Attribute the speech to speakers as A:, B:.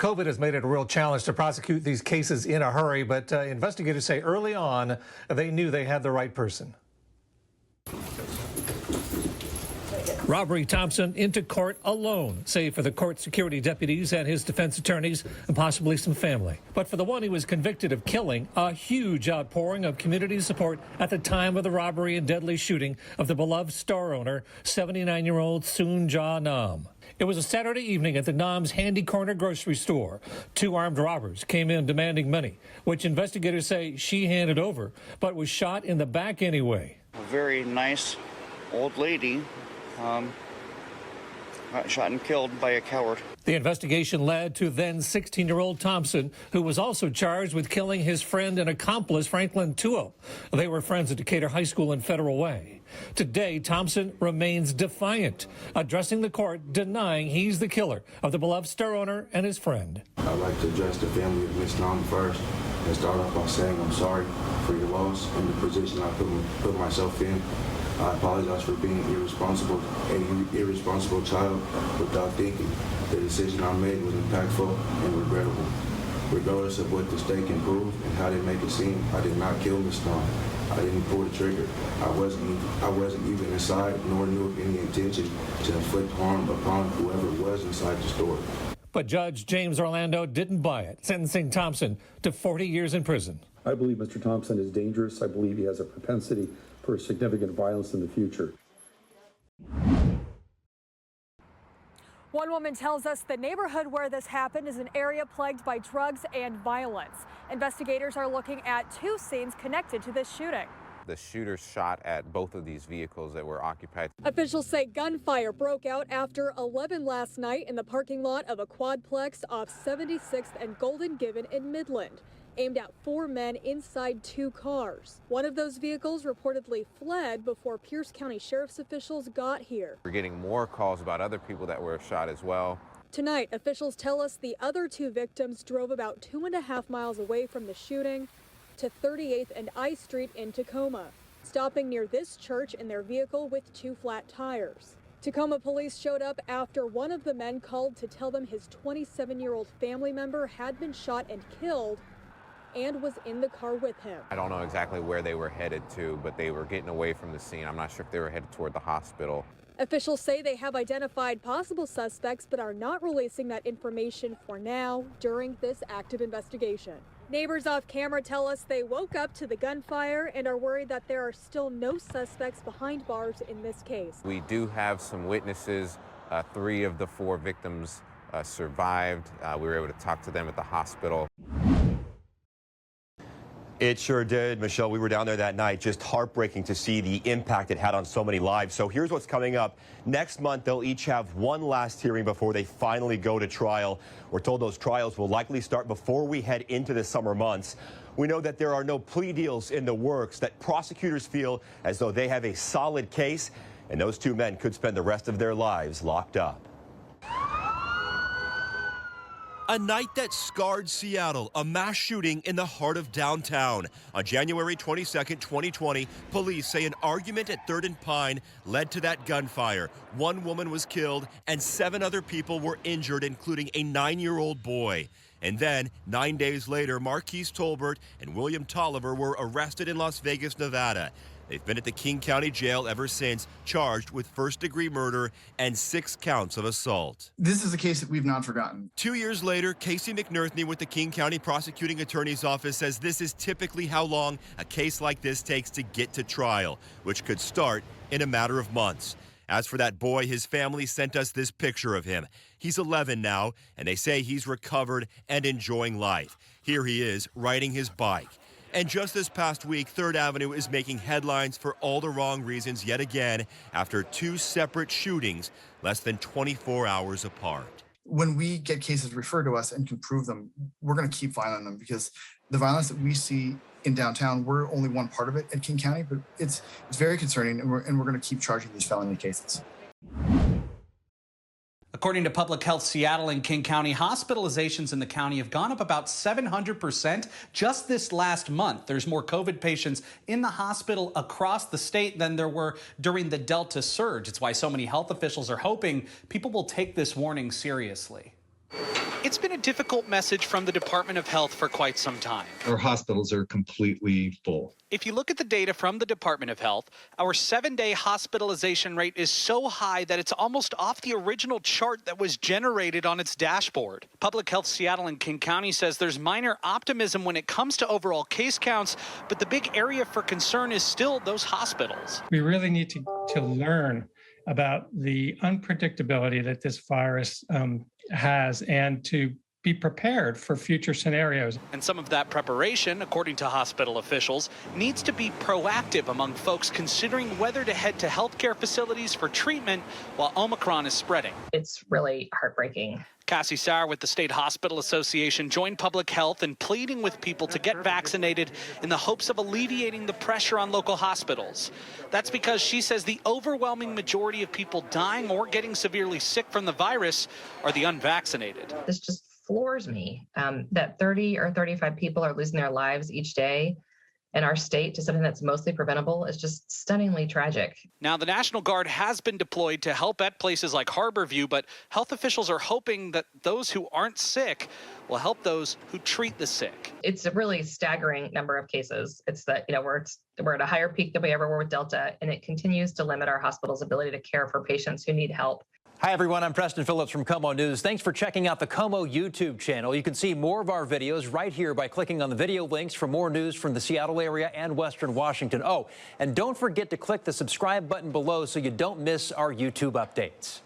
A: COVID has made it a real challenge to prosecute these cases in a hurry, but investigators say early on they knew they had the right person. Robbrie Thompson into court alone, save for the court security deputies and his defense attorneys and possibly some family. But for the one who was convicted of killing, a huge outpouring of community support at the time of the robbery and deadly shooting of the beloved store owner, 79-year-old Soon Ja Nam. It was a Saturday evening at the Nam's Handy Corner grocery store. Two armed robbers came in demanding money, which investigators say she handed over, but was shot in the back anyway.
B: A very nice old lady got shot and killed by a coward.
A: The investigation led to then 16-year-old Thompson, who was also charged with killing his friend and accomplice, Franklin Tuo. They were friends at Decatur High School in Federal Way. Today, Thompson remains defiant, addressing the court, denying he's the killer of the beloved store owner and his friend.
C: I'd like to address the family of Miss Nam first and start off by saying I'm sorry for your loss and the position I put myself in. I apologize for being an irresponsible child without thinking. The decision I made was impactful and regrettable. Regardless of what the state can prove and how they make it seem, I did not kill Miss Nam. I didn't pull the trigger. I wasn't even inside, nor knew of any intention to inflict harm upon whoever was inside the store.
A: But Judge James Orlando didn't buy it, sentencing Thompson to 40 years in prison.
D: I believe Mr. Thompson is dangerous. I believe he has a propensity for significant violence in the future.
E: One woman tells us the neighborhood where this happened is an area plagued by drugs and violence. Investigators are looking at two scenes connected to this shooting.
F: The shooter shot at both of these vehicles that were occupied.
E: Officials say gunfire broke out after 11 last night in the parking lot of a quadplex off 76th and Golden Gibbon in Midland, aimed at four men inside two cars. One of those vehicles reportedly fled before Pierce County Sheriff's officials got here.
F: We're getting more calls about other people that were shot as well.
E: Tonight, officials tell us the other two victims drove about 2.5 miles away from the shooting to 38th and I Street in Tacoma, stopping near this church in their vehicle with two flat tires. Tacoma police showed up after one of the men called to tell them his 27-year-old family member had been shot and killed and was in the car with him.
F: I don't know exactly where they were headed to, but they were getting away from the scene. I'm not sure if they were headed toward the hospital.
E: Officials say they have identified possible suspects but are not releasing that information for now during this active investigation. Neighbors off camera tell us they woke up to the gunfire and are worried that there are still no suspects behind bars in this case.
F: We do have some witnesses. 3 of the 4 victims survived. We were able to talk to them at the hospital.
G: It sure did, Michelle. We were down there that night. Just heartbreaking to see the impact it had on so many lives. So here's what's coming up. Next month, they'll each have one last hearing before they finally go to trial. We're told those trials will likely start before we head into the summer months. We know that there are no plea deals in the works, that prosecutors feel as though they have a solid case, and those 2 men could spend the rest of their lives locked up.
H: A night that scarred Seattle, a mass shooting in the heart of downtown. On January 22nd, 2020, police say an argument at 3rd and Pine led to that gunfire. 1 woman was killed and 7 other people were injured, including a 9-year-old boy. And then, 9 days later, Marquise Tolbert and William Tolliver were arrested in Las Vegas, Nevada. They've been at the King County Jail ever since, charged with first-degree murder and 6 counts of assault.
I: This is a case that we've not forgotten.
H: 2 years later, Casey McNerthney with the King County Prosecuting Attorney's Office says this is typically how long a case like this takes to get to trial, which could start in a matter of months. As for that boy, his family sent us this picture of him. He's 11 now, and they say he's recovered and enjoying life. Here he is, riding his bike. And just this past week, 3rd Avenue is making headlines for all the wrong reasons yet again after 2 separate shootings less than 24 hours apart.
I: When we get cases referred to us and can prove them, we're going to keep filing them because the violence that we see in downtown, we're only one part of it at King County, but it's very concerning, and we're going to keep charging these felony cases.
J: According to Public Health Seattle and King County, hospitalizations in the county have gone up about 700% just this last month. There's more COVID patients in the hospital across the state than there were during the Delta surge. It's why so many health officials are hoping people will take this warning seriously. It's been a difficult message from the Department of Health for quite some time.
K: Our hospitals are completely full.
J: If you look at the data from the Department of Health, our 7-day hospitalization rate is so high that it's almost off the original chart that was generated on its dashboard. Public Health Seattle and King County says there's minor optimism when it comes to overall case counts, but the big area for concern is still those hospitals.
L: We really need to learn about the unpredictability that this virus has and to be prepared for future scenarios.
J: And some of that preparation, according to hospital officials, needs to be proactive among folks considering whether to head to healthcare facilities for treatment while Omicron is spreading.
M: It's really heartbreaking.
J: Cassie Sauer with the State Hospital Association joined Public Health in pleading with people to get vaccinated in the hopes of alleviating the pressure on local hospitals. That's because she says the overwhelming majority of people dying or getting severely sick from the virus are the unvaccinated.
M: This just floors me that 30 or 35 people are losing their lives each day in our state to something that's mostly preventable is just stunningly tragic.
J: Now, the National Guard has been deployed to help at places like Harborview, but health officials are hoping that those who aren't sick will help those who treat the sick.
M: It's a really staggering number of cases. It's that, we're at a higher peak than we ever were with Delta, and it continues to limit our hospital's ability to care for patients who need help.
N: Hi, everyone. I'm Preston Phillips from KOMO News. Thanks for checking out the KOMO YouTube channel. You can see more of our videos right here by clicking on the video links for more news from the Seattle area and Western Washington. Oh, and don't forget to click the subscribe button below so you don't miss our YouTube updates.